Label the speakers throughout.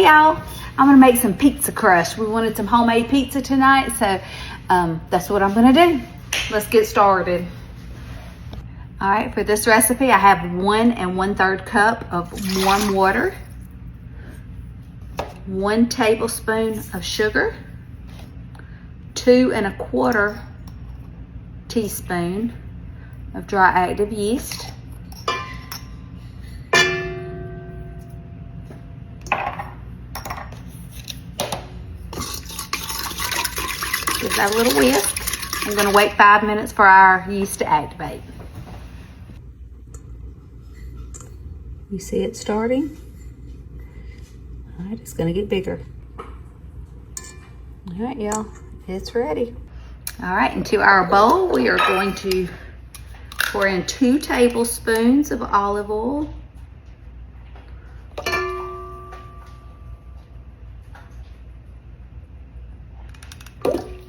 Speaker 1: y'all, I'm gonna make some pizza crust. We wanted some homemade pizza tonight, so that's what I'm gonna do. Let's get started. All right, for this recipe, I have 1 1/3 cup of warm water, 1 tablespoon of sugar, 2 1/4 teaspoon of dry active yeast, give that a little whisk. I'm going to wait 5 minutes for our yeast to activate. You see it starting? All right, it's going to get bigger. All right, y'all, it's ready. All right, into our bowl, we are going to pour in 2 tablespoons of olive oil,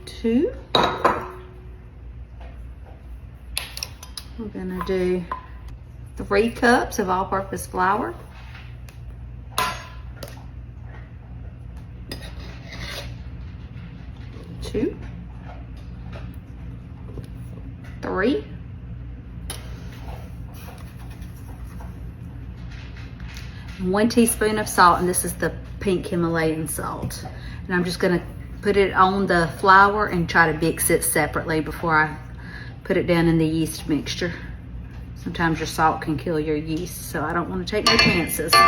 Speaker 1: 2. We're gonna do 3 cups of all-purpose flour, 2, 3, 1 teaspoon of salt, and this is the pink Himalayan salt. And I'm just gonna put it on the flour and try to mix it separately before I put it down in the yeast mixture. Sometimes your salt can kill your yeast, so I don't want to take no chances. All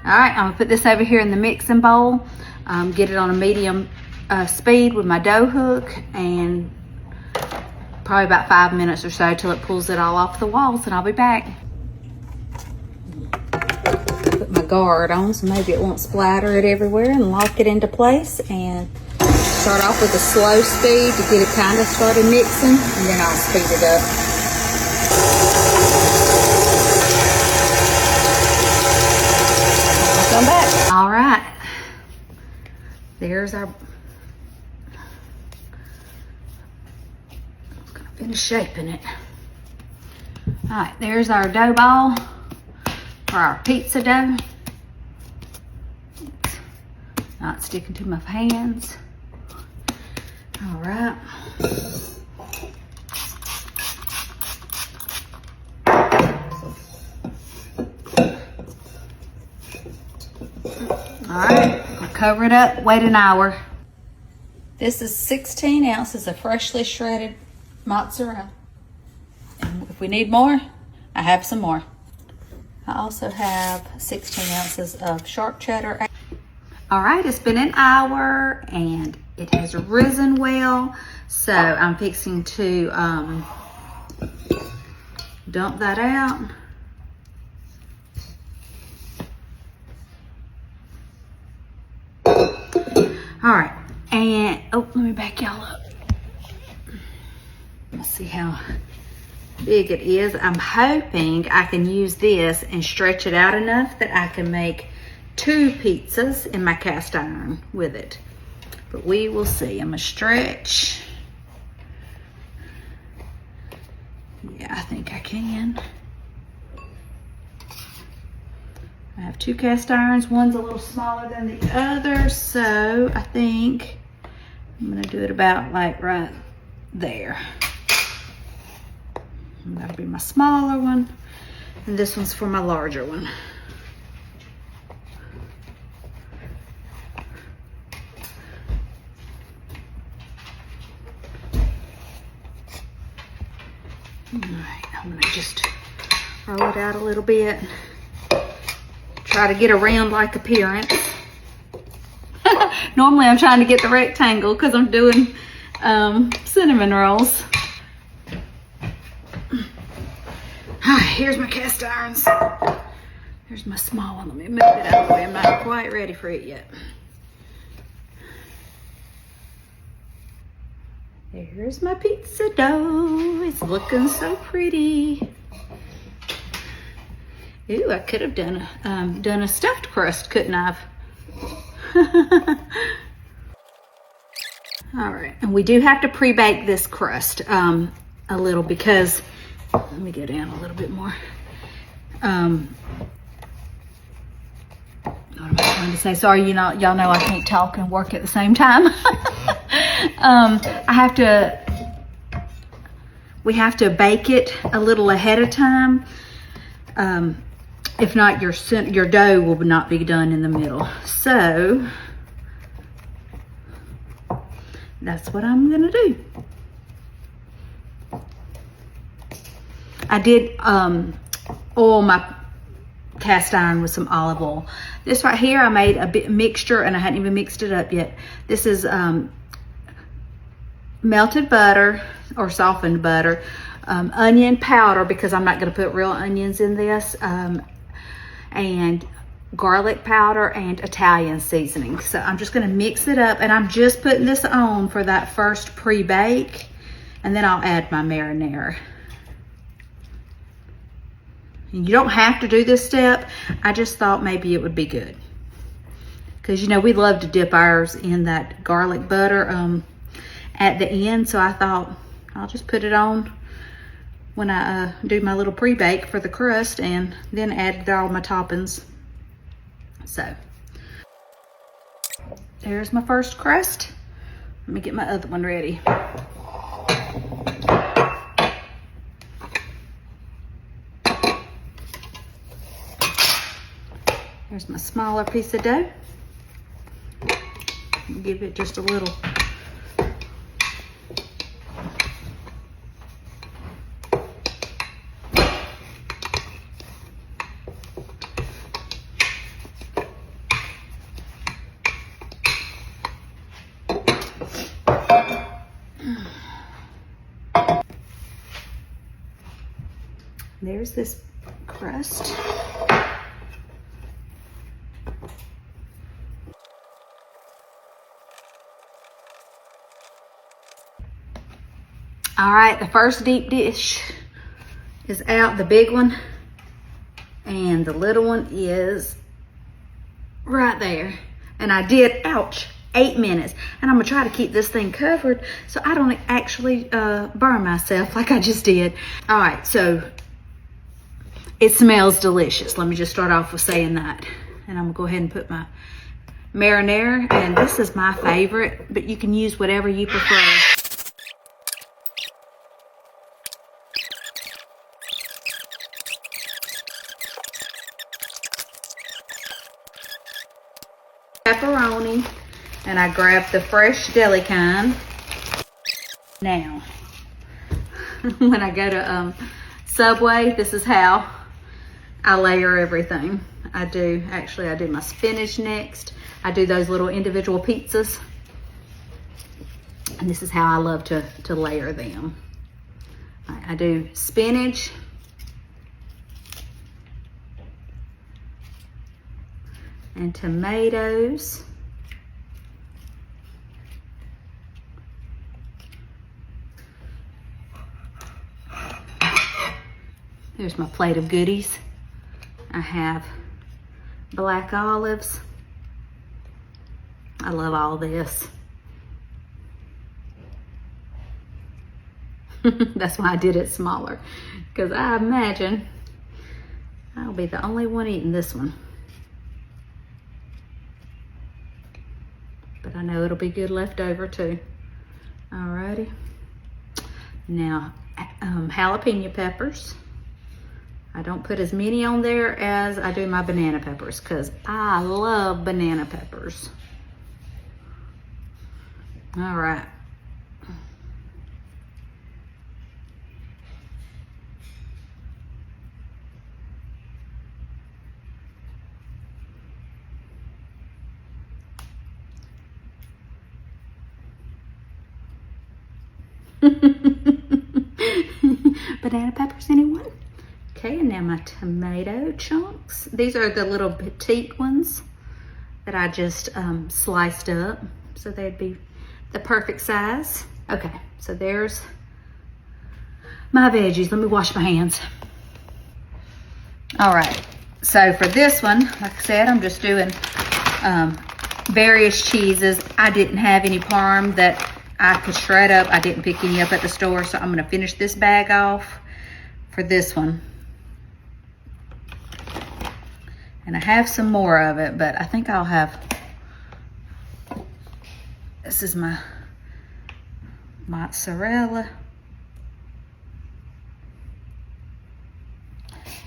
Speaker 1: right, I'm gonna put this over here in the mixing bowl, get it on a medium speed with my dough hook, and probably about 5 minutes or so till it pulls it all off the walls, and I'll be back. Put my guard on so maybe it won't splatter it everywhere, and lock it into place, and start off with a slow speed to get it kind of started mixing, and then I'll speed it up. Come back. All right, there's our, I'm gonna finish shaping it. All right, there's our dough ball for our pizza dough. It's not sticking to my hands. All right. All right, I'll cover it up, wait an hour. This is 16 ounces of freshly shredded mozzarella. And if we need more, I have some more. I also have 16 ounces of sharp cheddar. All right, it's been an hour and it has risen well. So I'm fixing to dump that out. All right, and oh, let me back y'all up. Let's see how big it is. I'm hoping I can use this and stretch it out enough that I can make 2 pizzas in my cast iron with it. But we will see. I'm gonna stretch. Yeah, I think I can. I have 2 cast irons. One's a little smaller than the other, so I think I'm gonna do it about like right there. And that'll be my smaller one, and this one's for my larger one. All right, I'm gonna just roll it out a little bit. Try to get a round-like appearance. Normally I'm trying to get the rectangle because I'm doing cinnamon rolls. Here's my cast irons. Here's my small one. Let me move it out of the way. I'm not quite ready for it yet. There's my pizza dough. It's looking so pretty. Ooh, I could have done a stuffed crust, couldn't I? All right, and we do have to pre-bake this crust a little because, let me go down a little bit more. What am I trying to say. Sorry, y'all know I can't talk and work at the same time. We have to bake it a little ahead of time. If not, your dough will not be done in the middle. So that's what I'm gonna do. I did oil my cast iron with some olive oil. This right here, I made a bit mixture and I hadn't even mixed it up yet. This is melted butter or softened butter, onion powder, because I'm not gonna put real onions in this, and garlic powder and Italian seasoning. So I'm just gonna mix it up, and I'm just putting this on for that first pre-bake, and then I'll add my marinara. And you don't have to do this step. I just thought maybe it would be good. Because you know, we love to dip ours in that garlic butter at the end. So I thought I'll just put it on when I do my little pre-bake for the crust, and then add all my toppings. So there's my first crust. Let me get my other one ready. Here's my smaller piece of dough. Give it just a little. There's this crust. All right, the first deep dish is out, the big one, and the little one is right there. And I did, ouch, 8 minutes. And I'm gonna try to keep this thing covered so I don't actually burn myself like I just did. All right, so it smells delicious. Let me just start off with saying that. And I'm gonna go ahead and put my marinara, and this is my favorite, but you can use whatever you prefer. Pepperoni, and I grabbed the fresh deli kind. Now, when I go to Subway, this is how I layer everything. I do my spinach next. I do those little individual pizzas, and this is how I love to layer them. I do spinach, and tomatoes, there's my plate of goodies. I have black olives. I love all this. That's why I did it smaller, because I imagine I'll be the only one eating this one. But I know it'll be good left over too. Alrighty. Now, jalapeno peppers. I don't put as many on there as I do my banana peppers, because I love banana peppers. All right. Banana peppers, anyone? Okay, and now my tomato chunks. These are the little petite ones that I just sliced up, so they'd be the perfect size. Okay, so there's my veggies. Let me wash my hands. All right, so for this one, like I said, I'm just doing various cheeses. I didn't have any parm that I could shred up. I didn't pick any up at the store, so I'm gonna finish this bag off for this one. And I have some more of it, but I think I'll have, this is my mozzarella.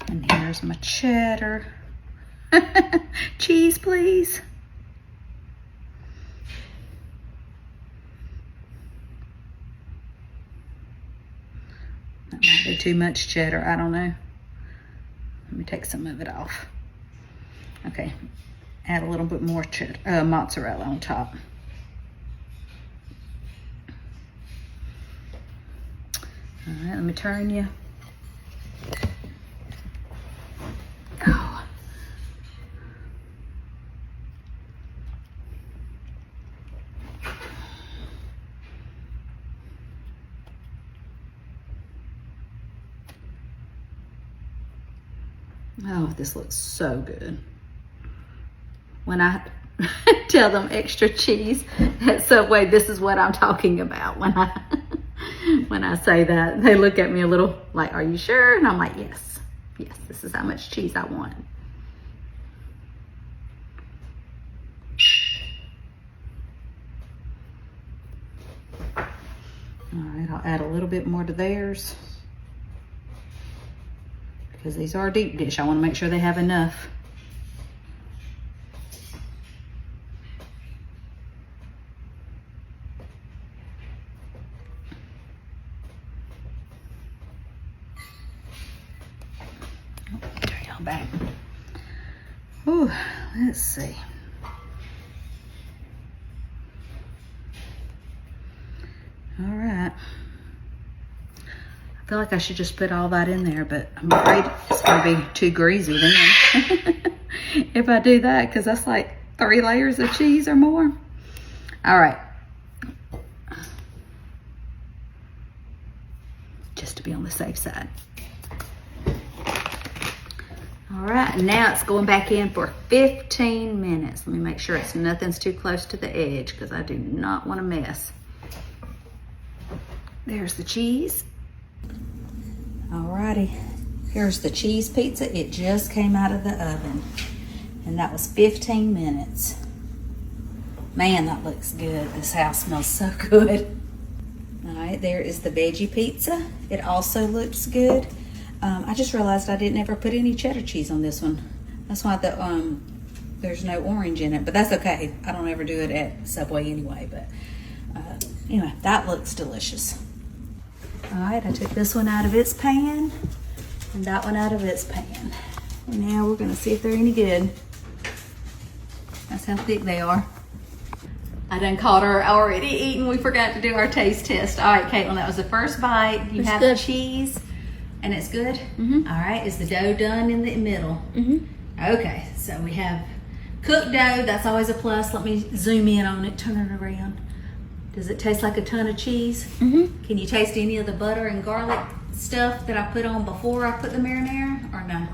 Speaker 1: And here's my cheddar. Cheese, please. That might be too much cheddar, I don't know. Let me take some of it off. Okay, add a little bit more cheddar, mozzarella on top. All right, let me turn you. Oh. Oh, this looks so good. When I tell them extra cheese at Subway, this is what I'm talking about. When I say that, they look at me a little like, are you sure? And I'm like, yes, this is how much cheese I want. All right, I'll add a little bit more to theirs because these are deep dish. I want to make sure they have enough. Back. Ooh, let's see. All right. I feel like I should just put all that in there, but I'm afraid it's going to be too greasy then. If I do that, because that's like 3 layers of cheese or more. All right. Just to be on the safe side. All right, now it's going back in for 15 minutes. Let me make sure nothing's too close to the edge because I do not want to mess. There's the cheese. All righty, here's the cheese pizza. It just came out of the oven and that was 15 minutes. Man, that looks good. This house smells so good. All right, there is the veggie pizza. It also looks good. I just realized I didn't ever put any cheddar cheese on this one. That's why there's no orange in it, but that's okay. I don't ever do it at Subway anyway, but anyway, that looks delicious. All right, I took this one out of its pan and that one out of its pan. And now we're gonna see if they're any good. That's how thick they are. I done caught her already eating. We forgot to do our taste test. All right, Caitlin, that was the first bite. You have the cheese. And it's good? Mm-hmm. All right, is the dough done in the middle? Mm-hmm. Okay, so we have cooked dough. That's always a plus. Let me zoom in on it, turn it around. Does it taste like a ton of cheese? Mm-hmm. Can you taste any of the butter and garlic stuff that I put on before I put the marinara, or no?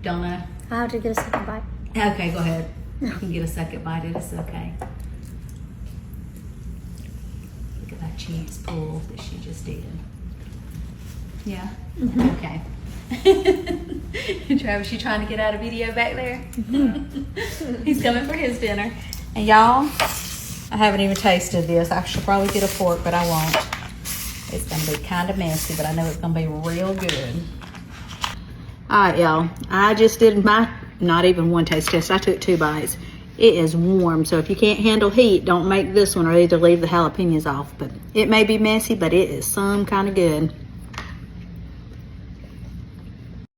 Speaker 1: Don't know.
Speaker 2: I'll have to get a second bite.
Speaker 1: Okay, go ahead. You can get a second bite. It's okay. Look at that cheese pull that she just did. Yeah. Mm-hmm. Okay. Travis, you trying to get out a video back there? Mm-hmm. He's coming for his dinner. And y'all, I haven't even tasted this. I should probably get a fork, but I won't. It's gonna be kind of messy, but I know it's gonna be real good. All right, y'all. I just did my, not even one taste test. I took 2 bites. It is warm, so if you can't handle heat, don't make this one or either leave the jalapenos off. But it may be messy, but it is some kind of good.